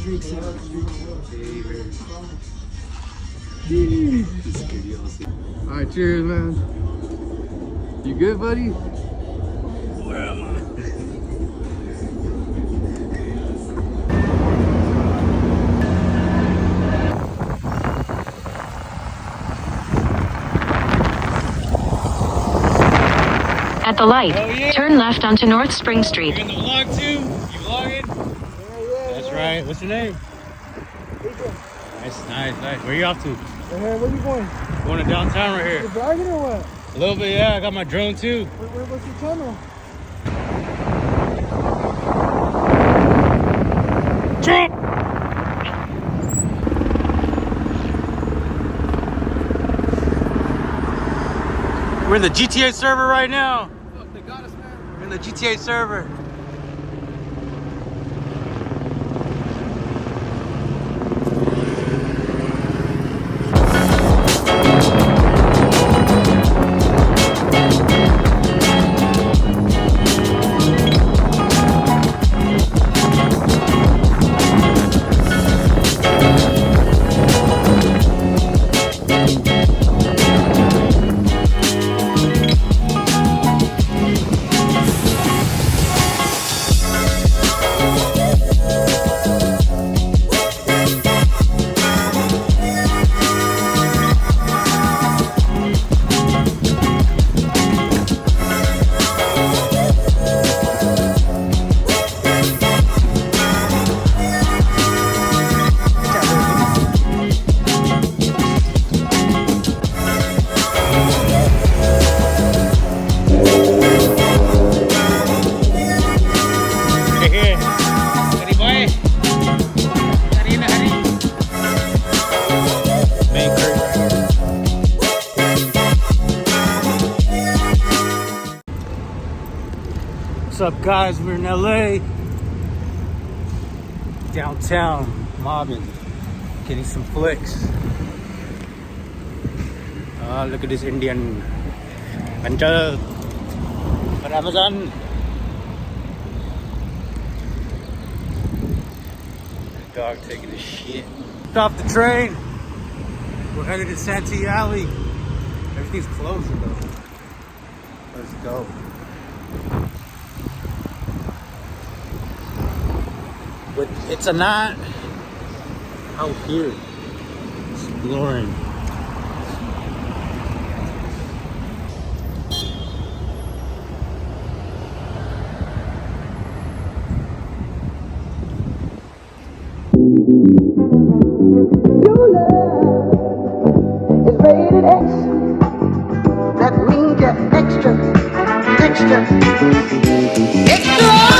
Alright, cheers, man. You good, buddy? Where am I? At the light, turn left onto North Spring Street. You in the vlog too? You vlogging? Yeah. That's right. What's your name? Nice. Where you off to? Where you going? Going to downtown right here. You vlogging or what? A little bit, yeah. I got my drone too. What's your channel? Trump! We're in the GTA server right now. They got us, man. We're in the GTA server. What's up, guys? We're in LA, downtown, mobbing, getting some flicks. Look at this Indian Anchal for Amazon. Dog taking a shit. Off the train. We're headed to Santee Alley. Everything's closed though. Let's go. But it's a night out here exploring. Your love is rated X. That means you're extra, extra, extra.